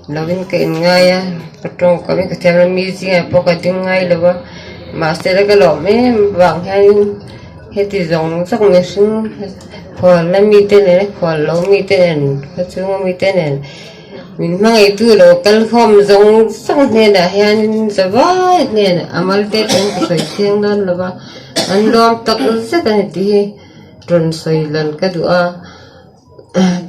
Loving cái ngay á, trong có cái theo là mi gì à, cái tiếng ngay là vợ, mà sẽ là cái lỗ mấy vàng hay hết thì giống sắc người sinh, hoặc là mi tên này, hoặc là mi tên này, hoặc là mi tên này, mình mang cái túi là cái không giống sắc này là hay giờ vợ này, amal tên cái sợi xiên đó là vợ, anh lo tắc rất là thì tròn sợi lần cái đũa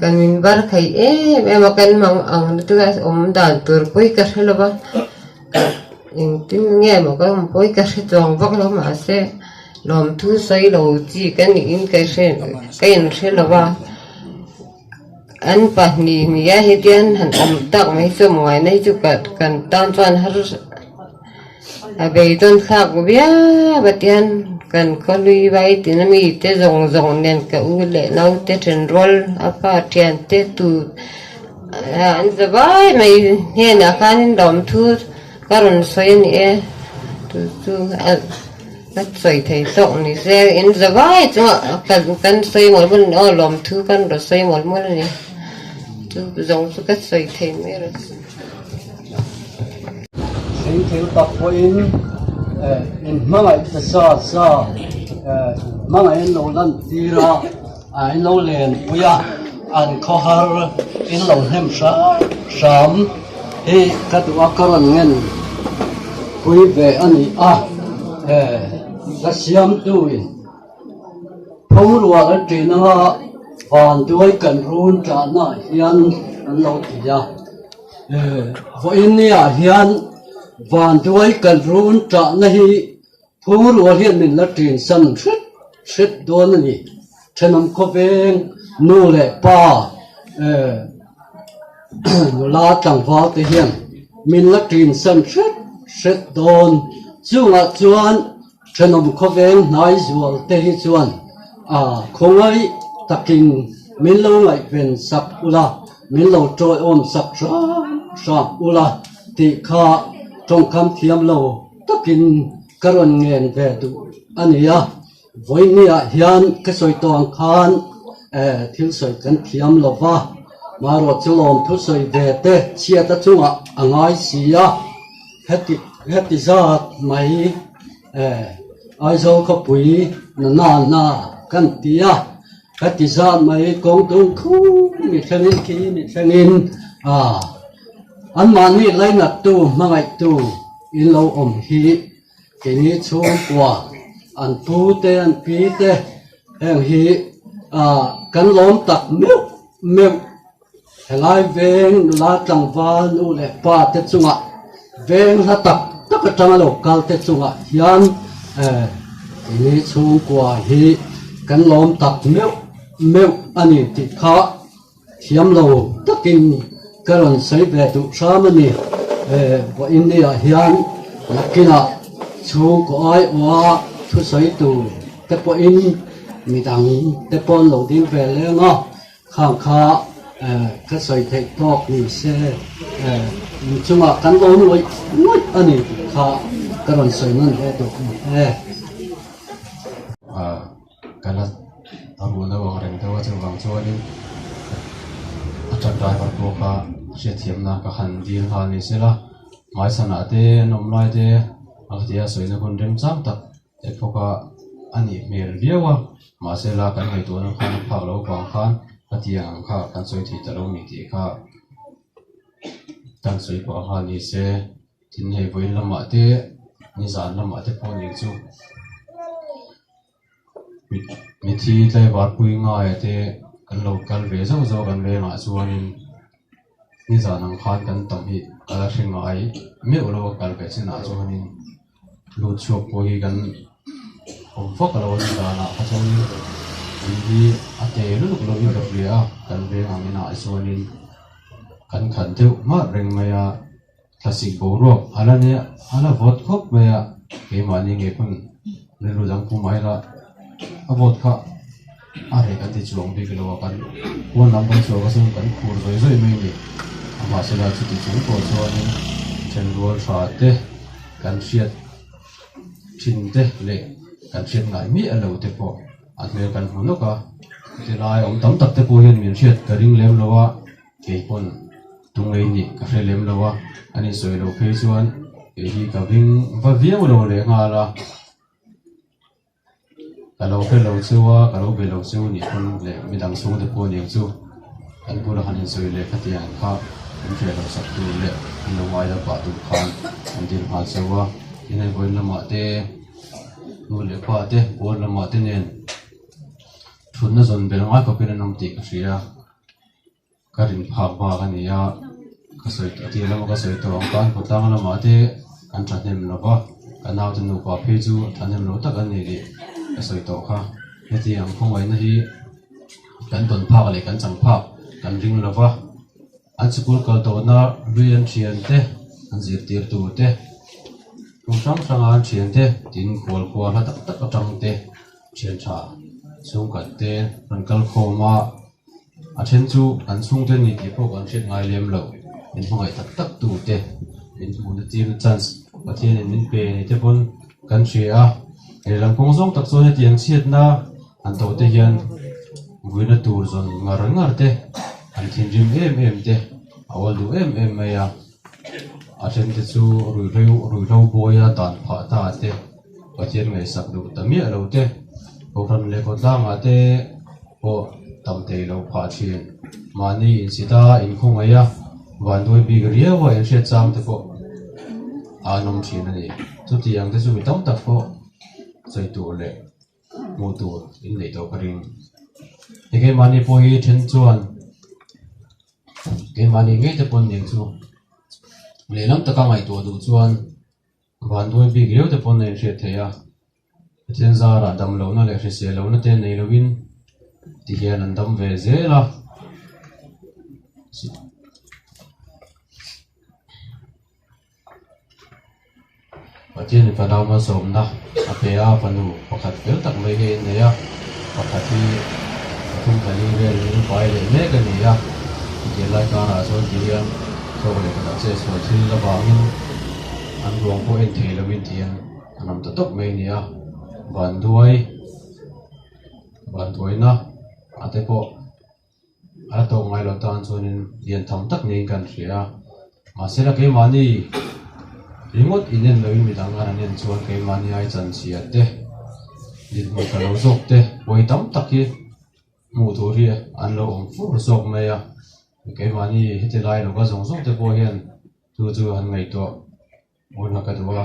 kan min bar khai em makan mang ang tu guys dan tur poi kar helo ba in tin nghe mà có một poi kar tong vak lo ma se lom thu sai lo chi kan in kai se kai in se lo ba an pa ni mi ya hetian han tak mai so moi nei chu kan tan chuan har a be ton khak bia batian kan có lui vay thì nó mi te rong rong nên cả u lệ nấu te trên roll apa tiền te tu anh giờ vay mày nghe là khăn đom thu karon xoay nè tu cái xoay thấy rộng này xe anh giờ vay chứ kan xoay một bên nó lom thu kan rồi xoay một bên này tu rong tu cái xoay thấy mấy rồi sinh thiếu tập của in mang ai sa mang ai lâu lần đi ra ai lâu liền bây giờ anh có har in lâu hem sa sắm thì các bạn có lần nghe quý về anh các xiêm tuổi không lúa ở trên nó còn tuổi cần run trả lại hiền anh lâu thì ra với in này hiền vạn tuổi cần run trả này phú lúa hiện mình là truyền sân rất đồn này trên năm có về nô lệ pa la chẳng vào tới hiện mình là truyền sân rất đồn chú ngã chuan trên năm có về nói ruột tới chuan không ai ta kinh mình lâu lại về sập ula mình lâu trôi ôm sập sập ula thì kha trong cam thiam lâu ta kinh karon ngen về tu anh à với nia hiền cái soi toàn khan thiếu soi kan thiam lâu va mà rồi chú lom thu soi về te chia ta chung ngay xia hết thì ra mấy ai zo có bụi na kan tia hết thì ra mấy công tung khu mi sang in anh mà ni lấy nát tu mà ngay tu in lâu hi cái ní chung qua anh pu te anh pi te em hi kan lom tak meu helai veng la tang va nu le pa te chunga veng la tak cái tang lo kal te chunga hian cái ní chung qua hi kan lom tak meu ani ti kha thiam lo takin karon sai ve tu samani wa india hian lakina chu ko ai wa thu sai tu te po in mi dang te pon lo ding ve le nga khang kha ka sai thei tok ni se chunga kan lo loi ani kha karon sai nan he tu kana abu na wang reng tawa chu wang chu ani truck driver ko kha she thiam na ka han dil ha ni sela mai sana te nom lai te akhtia soina kun rem cham tak te phoka ani mel biawa ma sela kan hai to na khan phak lo kwang khan atia ang kha kan soi thi ta lo ni ti kha tan soi pa ha ni se tin he voin lama te ni zan lama te pon ni chu mi thi tlai war pui nga te kan local ve zo kan ve nga chuanin ni zanang khan kan tam hi ala hringa ai me ulo kal ve china chuanin lu chuak poi kan om fok lo ni dana achon ni ate lu lo ni ka bia kan ve nga mina chuanin kan khan teu ma reng maya thasik bo ro ala vot khop maya ke mani nge pun lu jang pu mai la avot kha are kan ti chuang bi lo kan won lam kan chuang so kan khur roi roi mai ni ama se la chu ti chung ko chuan in chen rual tha te kan hriat thin te le kan hriat ngai mi a lo te po a hmel kan hmu noka ti lai om tam tak te po hian min hriat ka ring lem lowa ke pon tungei ni ka hre lem lowa ani soi lo phei chuan e hi ka ving va viang lo le nga la ka lo pe lo chuwa ka lo be lo chu ni pon le midang chung te po ni chu an pura hanin soi le khatiang kha an hre lo sak tu le an lo mai da pa tu khan an din ha chuwa inai boin lama te nu le pa te bol lama te nen thunna zon bel ngai ko pin nam ti ka hria karin phak ba ka ni ya ka soi ti lama ka soi to kan ko tang lama te an tha nem lo ba ka naw te nu pa phe chu thanem lo tak an ni ri ka soi to kha heti ang khong wai na hi kan ton phak le kan chang phak kan ring lo ba an school kal to na rian thian te an zir tir tu te tung sang sang an thian te tin khol khwa la tak tak atang te thian tha chung kan te ran kal khoma a then chu an chung te ni ti pok an hret ngai lem lo in hmangai tak tak tu te in mun ti chance pathian in min pe ni te pon kan hria e lampong zong tak chone tiang chiat na an to te hian guina tur zon ngar te an thin rim em te awal du em mai a a then te chu rui reu boya tan pha ta te pathian ngai sak du tamia lo te ko ran le ko da ma te ko tam te lo pha thin mani in sita in khong aya wan doi bi ria wa en hre chang te ko anom thin ani chu tiang te chu mi tam tak ko choi tu le mu tu in nei to paring ke mani po hi then chuan ke mani nge te pon ning chu le lam taka ngai to du chuan van doi bi geu te pon nei hre theya chen zara dam lo na le hre se lo na te nei lovin ti hian an dam ve zela pathian fa daw ma som na a pe a panu pakhat vel tak mai he ne ya pakhat hi thum thali ve ni pai le me ka ni ya ke lai ka na so ti ya so le ka che so thil la ba min an rong po en thei lo min tian anam ta tok mai ni ya ban duai na ate po a to ngai lo tan chuanin lian tham tak nei kan hria ma se la ke mani ringot inen lo in midang an nen chuan ke mani ai chan sia te din mo ka lo zok te boi tam tak hi mu tu ri an lo om fu zok me ya ke mani heti lai lo ka zong zok te po hian chu han ngai to mo na ka duwa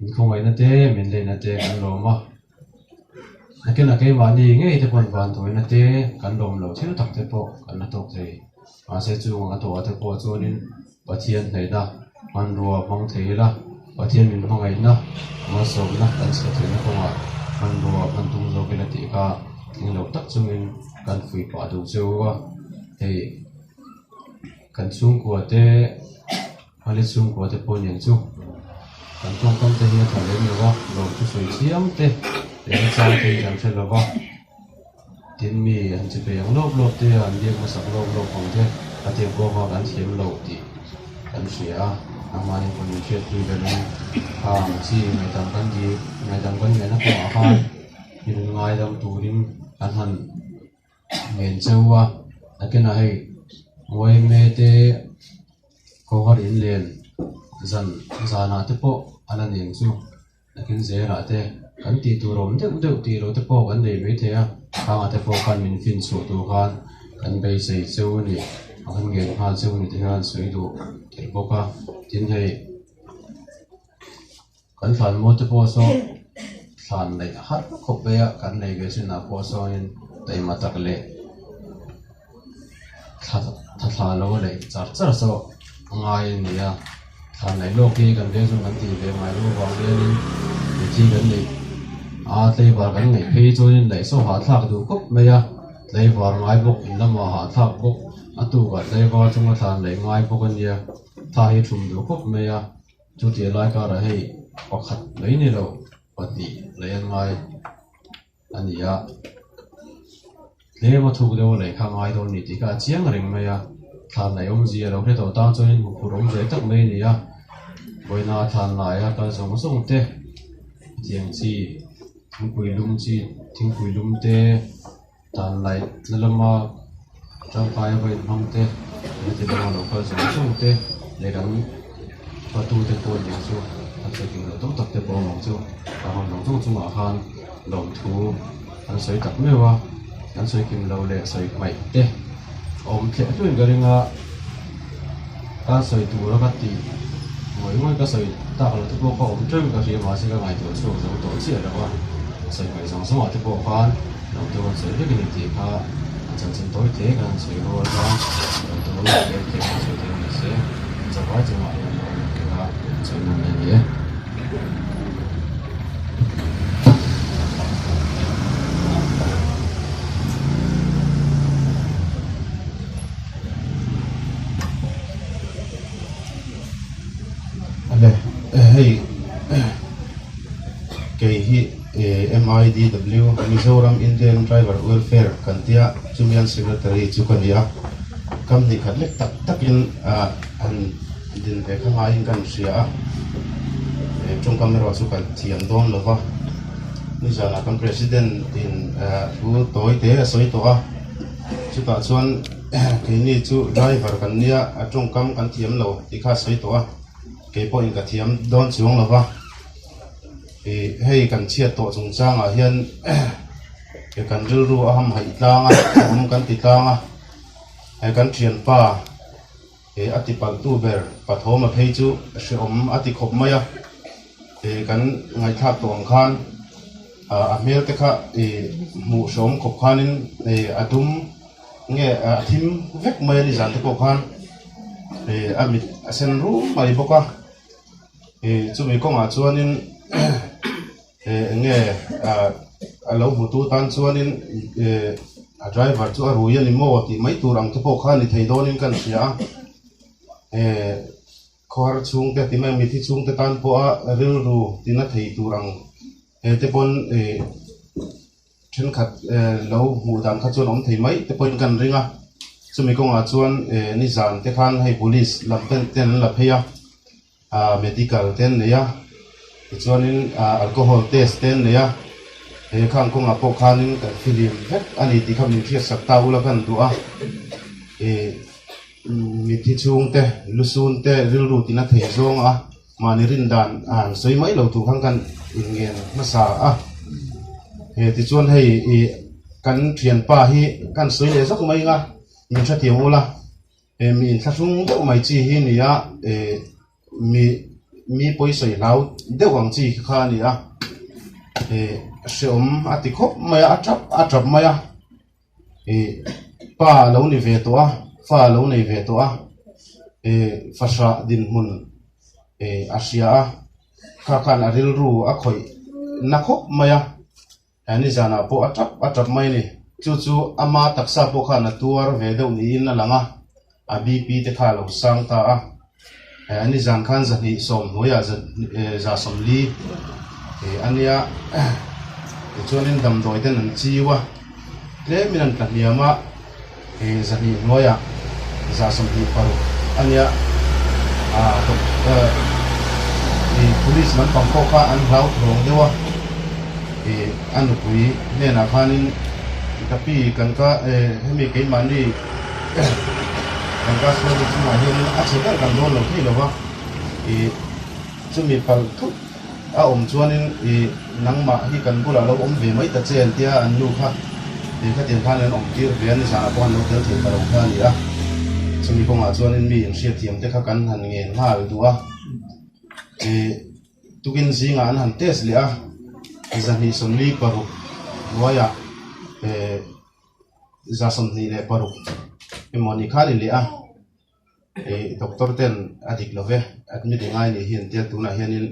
in khong ai na te min le na te an lo ma akin ke mani nge te pon van thoi na te kan lom lo thil tak te po kan na tok thei ma se chu nga to te po chuanin pathian nei da man ruwa mong theila pathian min mangai na ma so na kan se thena konga man ruwa man tung zo ke la ti ka king lo tak chungin kan fui pa du chewa hei kan chung ko te hali chung ko te pon yang chu kan tong kam te hi thale ni wa lo chu soi chiam te le cha te jam che lo wa tin mi an che pe yang lop te an dia ma sak lop pong te ate ko ha kan thiam lo ti kan sia amani pun che tu de lu chi mai tam kan di mai tam kan ne na ko ha in ngai dam turin kan han men chewa akena hei moi me te ko har in len zana te po ana ning chu akin zera te kan ti tu rom de ti ro te po kan nei me the a ka te po kan min fin chu tu kan kan bei sei chu ni akan nge ha chu ni te han sui du ke boka tin hei kan fan mo te po so fan nei har ko be a kan nei ge sin na po so in dai ma tak le tha lo le char so ngai ni ya than nei lo ki kan ve su kan ti ve mai lo wang le ni ti kan nei a tlei war kan nei phei chu in nei so ha thak du kop me ya tlei war ngai bok in lama ha thak bok atu ga tlei war chunga than nei ngai bok an ya tha hi thum du kop me ya chu ti lai ka ra hei pakhat lei ni lo pati lei an ngai ani ya le ma thu de le kha ngai don ni ti ka chiang ring mai a than lai om ji lo he to ta cho in pu rom je tak mai ni a boina than lai a ka song song te chiang chi thing pui lum te than lai lalama trong kai vai hong te ni te ba lo ka song song te le dang pa tu te po ni chu an se king lo to tak te po mong chu ka hong long chung chung a han lom thu an soi tak me wa an soi kim lo le soi mai te om the tu ga ringa ka soi tu ra ka ti ngoi ka soi ta lo te po ko om chung ka ri ma se ka ngai tu chu zo to chi ra wa soi mai song song a te po khan lo tu an soi le ni ti kha chân chân tối thế kan soi ro ra lo tu le ke soi te ni se za wa ji ma lo ke ka soi mo ne ni hey hi MIDW Mizoram Indian Driver Welfare Kantia Chumian Secretary Chukania kam ni khat lek tak takin an din ve khanga in kan sia trong camera chu kan thiam don lova ni jana kan president in u toy te soi to a chu ta chuan ke ni chu driver kan nia trong kam kan thiam lo ti kha soi to a ke po in ka thiam don chuang lova hei kan chiat to chung changa hian ke kan ru aham hai tlanga kan ti tlanga kan thian pa atipal tu ber pathoma phei chu shom ati khop maya kan ngai thak tong khan a mel te kha mu som khop khanin atum nge thim vek mai ni jan te ko khan amit asen ru mai boka chu mi ko nga chuanin nge alo butu tan chuanin a driver chu a ruyan ni mo ti mai turang te po khan ni theidonin kan sia khor chung te ti mai mi thi chung te tan po a ril ru tina thei turang te pon then khat lo mu dam kha chuan om thei mai te pon kan ringa chumi ko nga chuan ni zan te khan hei police lam ten la pheya medical ten ne ya chuanin alcohol test ten ne ya khang ko nga po khanin ka film vek ani ti kham ni thiat sak ta ula kan du a mi thi chung te lusun te ril ru tina thei zong a mani rin dan an soi mai lo tu khang kan in ngen ma sa a ti chuan hei kan thian pa hi kan soi le zok mai nga min tha tiang ula min tha sung de mai chi hi ni a mi poi soi lau de wang chi kha ni a seom ati khop maya atrap maya pa lo ni ve to a fa lo nei ve to a fasha din mun asia kha khan aril ru a khoi na khop maya ani jana po atrap mai ni chu ama taksa po kha na tuar ve do ni in na langa a bp te kha lo sang ta a ani jan khan za ni som hoya za som li ania chuanin dam doi ten an chiwa le minan ta niama za ni noya za som li paru ania police man pang ko ka an hlau rong dewa anu pui ne na khanin tapi kan ka hemi ke mani kan ka so ni ma hin a che kan don lo thi lo wa chumi pal thu a chuanin nangma hi kan bula lo ve mai ta chen tia an nu kha kha tin khan an tir ve an sa pon lo tel thil lo kha ni a chumi ko ma chuanin mi in sia thiam te kha kan han ngen hal duwa tukin zinga an han test li a zani som li paru waya za som ni le paru moni khali li a doctor ten adik love admit ngai ni hian tia tuna hianin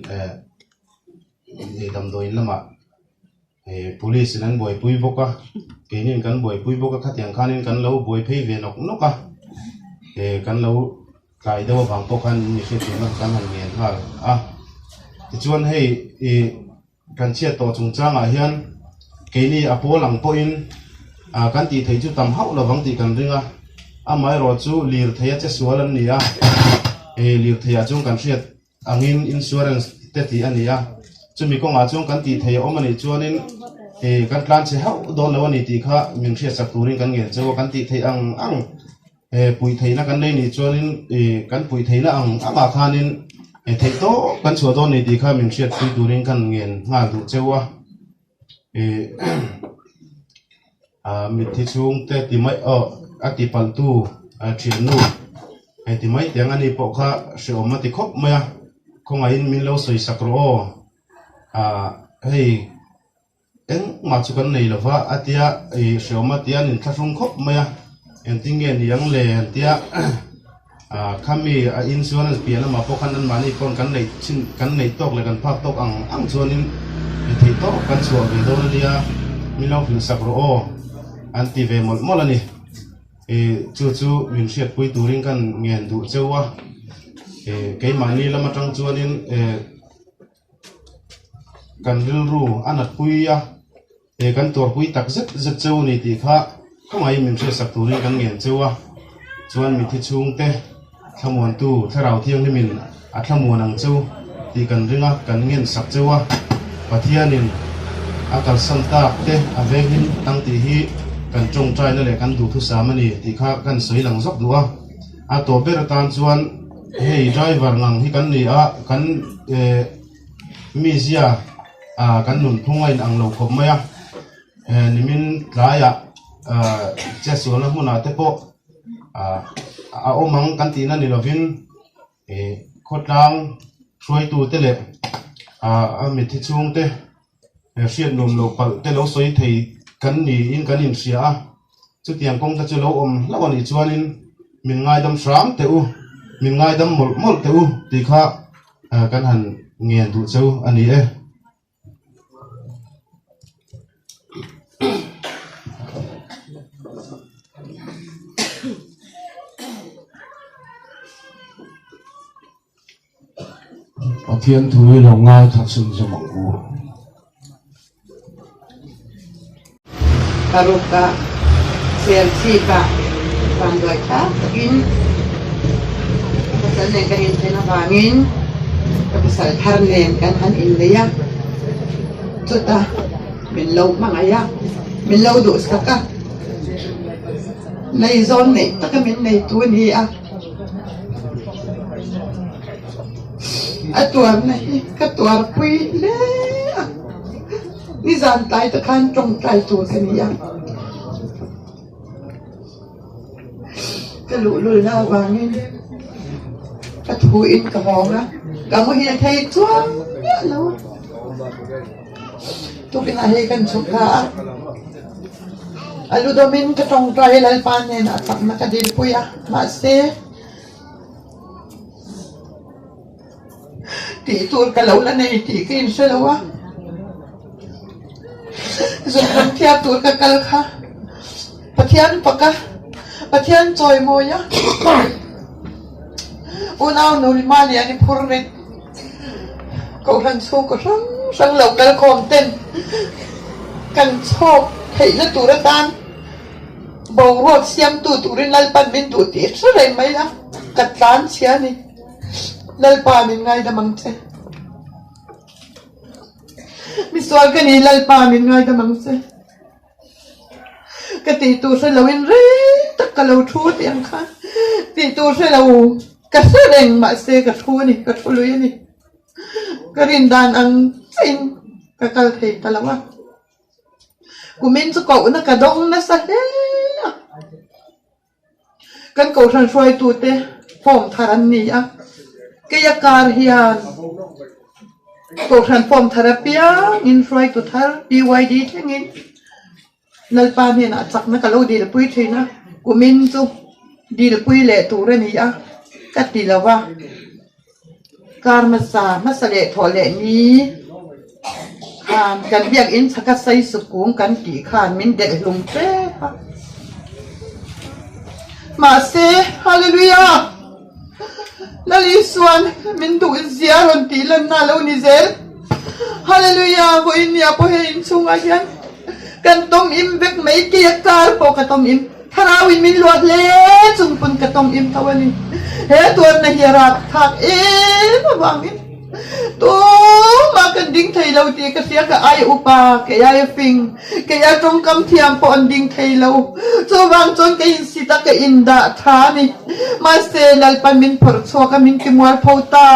dam doi lama police nan boy pui boka kenin kan boy pui boka khatiang khanin kan lo boy phei ve nok noka kan lo kai do bang po khan ni se tin kan han ngen hal a ti chuan hei kan chia to chung changa hian keni apo lang po in kan ti thei chu tam hau lo wang ti kan ringa amai ro chu lir theia che sualan nia lir theia chung kan hriat angin insurance te ti ania chumi ko nga chung kan ti thei omani chuanin kan tlan che hau don lo ani ti kha min hriat sak turin kan ngel chu kan ti thei ang pui thei na kan nei ni chuanin kan pui thei na ang anga khanin thei to kan chua don ni ti kha min hriat pui turin kan ngel nga du chewa mi thi chung te ti mai ati paltu thinu ti mai tiang ani po kha se oma ti khop maya khonga in min lo soi sakro hei eng ma chu kan nei lova atia se oma tian in thasung khop maya en tinge ni yang le tia khami insurance pian ma po kan an mani kon kan nei chin kan nei tok le kan phak tok ang chuanin thei to kan chuwa ve do lia min lo fin sakro anti ve mol ani chu min hriat pui turin kan ngen du chewa ke mani lama tang chuanin kan ril ru anat puia kan tor pui tak zet cheu ni ti kha khamai min hriat sak turin kan ngen chewa chuan mi thi chung te thamuan tu tharau thiang ni min a thamuan ang chu ti kan ringa kan ngen sak chewa pathianin akal santa te avengin tang ti hi kan trong trai na le kan du thu samani ti kha kan soi lang zok duwa a to ber tan chuan hei driver ngang hi kan ni a kan mi zia kan nun thungai ang lo khop maya nimin tlaya che suana huna te po a omang kan ti na ni lovin khotlang throi tu te le a mi thi chung te hriat num lo pal te lo soi thei kan ni in kan in sia chu tiang kong ta chu lo om lo ani chuanin min ngai dam sram te u min ngai dam mol te u ti kha kan han ngen du cheu ani Pathian thui lo ngai thak sun jamang u Karuka Selsika Pandocha in Pasal yang kanin sinabangin Pasal harnen kan han inleya Tuta Minlaw mangaya Minlaw doos kaka Naizon ni Takamin na ito niya Atuam na Katuar pui le Nizan tay ta kan trong tay tu kaniya kalulu na wangin katuin ka honga kamu hiya thay tuam ya lo tu kinahi kan suka alu domin ka trong tay lalpanen at pag nakadil po ya maste ti tur kalaw na na itikin siya lawa Zunam tiap tur kakal ka Patian paka Patian choy mo ya Unaw nulmali ani purrit Kau ran su ko sang lau kal kom ten Kan chok Hei na turatan Bau ruak siam tu turin lalpan min tu ti Saray may ya Katlan siya ni Lalpan min ngay damang che Miswag ka nilal pa amin nga damang se. Katito sa lawin rin, takalaw chut yang ka. Tito sa law, kasareng maase kasuni, kasuloy ni. Karindan ang sin, kakalkay talawa. Kuminso ko na kadong na sa heya. Kan ko san suay tute, pom taran niya. Kaya karhiyan. Ko transform therapya in try to thar BYD thengin nalpanin at sak na kalaw di pui thina kuminso di pui le tura niya katilawa karmasa masale thole ni kan biak in sakasai sukung kan ti khan min de lungte mase hallelujah Naliswan min du ziaron tilan na law ni zel Hallelujah ko inya po hin sunga yan กันต้มอิ่มเวกไม่เกียกการปกกันต้มอิ่มทาราวินมินลวดเล่จุงปนกันต้มอิ่มทวันนี้เฮตัวนักยารักทักมาบางอินตัวมากันดิ้งไทยเราตีกเสียกับไออุปาแกยายฟิงแกยายตรงกำเทียมปอนดิ้งไทยเราตัวบางจนแกอินสิตาแกอินดาทานี่มาเซลลปันมินผลชัวกมินกิมวลพาวตา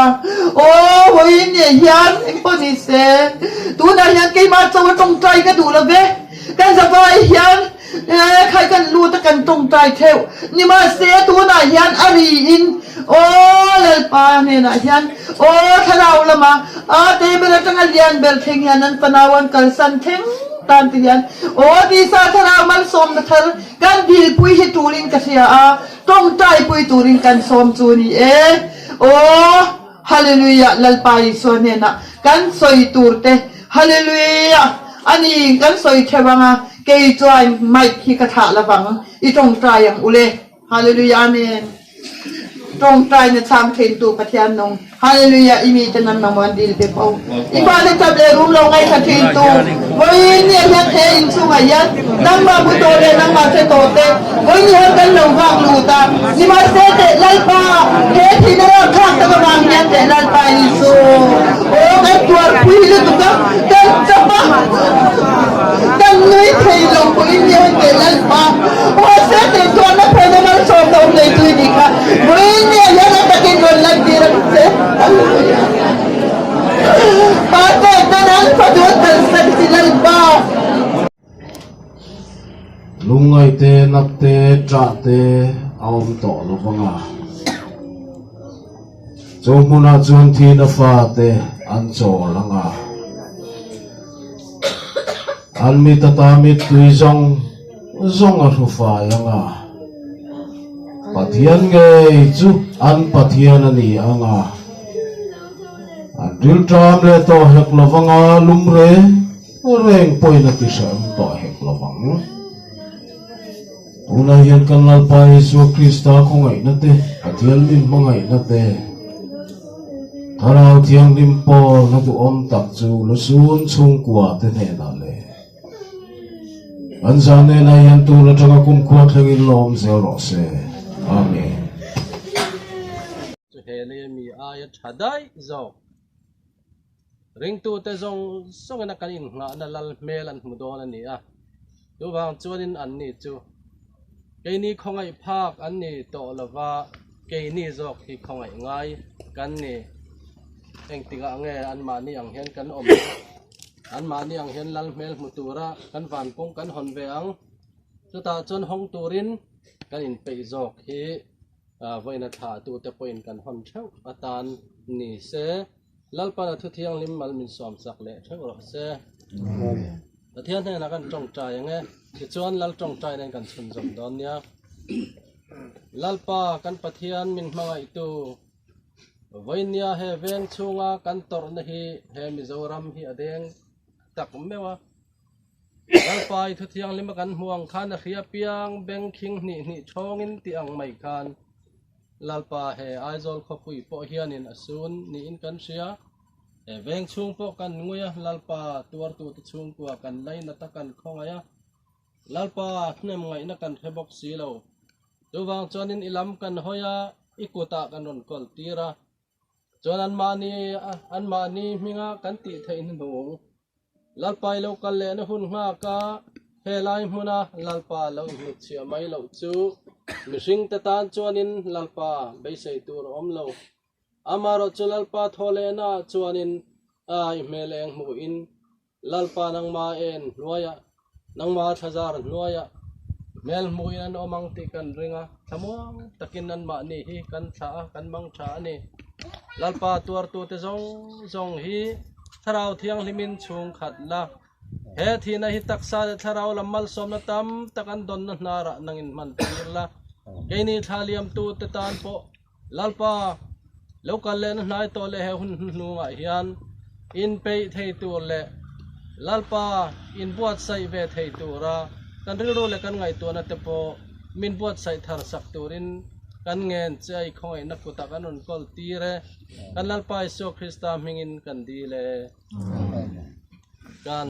โอ้โหเนี่ยยันอิมปอนิเซตัวนั้นยันแกมาจะว่าตรงใจกันดูละเว้กันสบายยันใครกันรู้ตะกันตรงใจเทวนี่มาเสียตัวน่ะยันอารีอินโอ้เลปาเนี่ยนะยันโอ้ทะเลาละมาเตเบลจังเลียนเบลเทงยันนั้นปนาวันกัลสันเทงตันติยันโอ้ดีซาทะเลามันสมนะทะลกันดีปุยให้ตูรินกันเสียตรงใจปุยตูรินกันสมจูนี่โอ้ฮาเลลูยาเลปาอิสวนเนี่ยนะกันสวยตูร์เตฮาเลลูยาอันนี้กันสวยเทวังเกยจอยไม่ขีกระถาละบังอีตรงใจอย่างอุเลฮาเลลูยาเมนตรงใจเนี่ยชามเทนตูปะเทียนนงฮาเลลูยาอีมีจะนำนำวันดีเปเปาอีบ้านเนี่ยจับเลยรุ่มลงไงขัดเทนตูวันนี้เนี่ยเทนสุงายันนั่งมาบุโตเลยนั่งมาเทโตเตวันนี้กันลงฟังลูตานี่มาเซเตลัลปาเฮที่เนี่ยข้างตะวันยันเตลัลปาอิโซโอ้ไอ้ตัวพี่เลยตุ๊กตาเดินจับมากันนุ้ยไทยลงปุ่นเนี่ยเตลัลปาว่าเซเตตัวนั้นเพลินมันสมดเลยตุยดีค่ะวันนี้ยังไงตะกินวันละดีรักเซปาเตตนั้นพอดูตันสักสิลัลปาลุงไอเตนับเตจ่าเตเอาต่อลงฟังจงมุนาจวนทีนฟ้าเตอันโจลังอันมีตาตามีตุยจงอรุฟ้ายังปะเทียนไงจูอันปะเทียนนี่อันอันดิลตรามเลโตเฮกลวังลุมเร่งปอยนักที่เสมต่อเฮกลวังอุนาเฮียนกันนัลปายิสุคริสต์คงไงนั่นเตปะเทียนลิมมังไงนั่นเตทาราวเทียงลิมปอนักอมตักจูลสูนชุงกว่าเตเนนั่นเลยอันจานเนนายยันตูละจังกุมขวดเฮงินลมเซลโรเซอาเมนจะเฮเลมีอายะชาได้จงริงตัวแต่จงส่งนักการอินงานนั่นลเมลันมุดอนันนี่ดูบางจวนินอันนี้จูเกนี่คงไอภาคอันนี้โตละว่าเกนี่จอกที่คงไอไงกันนี่เองติกะเงอันมานี่อังเห็นกันอมอันมานี่อังเห็นลันเมลมุตุระกันฝันปงกันหอนเวงสุดท้ายจนห้องตูรินกันอินไปจอกที่ไว้นัทาตัวแต่ปอยกันหอนเช่าอาตานนี่เสลัลปาทุเทียงลิมมัลมินสอมสักเละเช่าหรอเสแต่เทียนเนี่ยนักกันจงใจยังไงที่ชวนลัลจงใจในกันสุนทรดอนเนี่ยลัลปากันปะเทียนมินมาไอตูวันนี้เฮเวงชูงากันตอร์นี่เฮมิโซรัมฮีอเดงตักไม่ว่าลัลปาทุเทียงลิมกันห่วงขันเขียเปียงเบงคิงนี่ชงอินที่อังไม่ขันลัลปาเฮไอซอลขบุยปอเฮียนินอสูนนี่อินกันเสียเวงชุงปอกันงวยลัลปาตัวตุชุงกัวกันไลนัตกันข้องายลัลปาเนี่ยมึงไงนักกันเฮบอกสีเราตัววางจวนินอิลำกันหอยอิกุตะกันนนกอลตีระจวนอันมานีมิงากันติเทอินหงลัลปาเรากันเลนหุ่นงากาเฮลายมุนาลัลปาเราหิดเชียไม่เราจูมิสิงตะตานจวนินลัลปาใบใส่ตัวอมเราอามารอจุลัลปาทอเลนะจวนินเมเลงมูอินลัลปานังมาเอ็นนัวยะนังมาชาจารนัวยะเมลมูอินอมังติกันริงะทำวังตะกินนันมานี่ฮีกันชากันมังชานี่ลัลปาตัวเตจงฮีทาราวเทียงลิมินชุงขัดละเฮทีนะฮิตักซาทาราวลำมัลสมนตัมตะกันดอนนาระนังอินมันติละเกนี่ทาลียมตูเตตานโปลัลปาแล้วกันเลยนายตัวเล่หุ่นลุงเฮียนอินไปเทตัวเล่ลัลปาอินบวชใส่เวทเทตัวระกันริโรเล่กันไงตัวนั่นเตปมินบวชใส่ทารสักตัวรินกันเงินใจคอยนักกุตะกันนนกอลตีเรกันลัลปาอิสุคริสตามิงินกันดีเล่กัน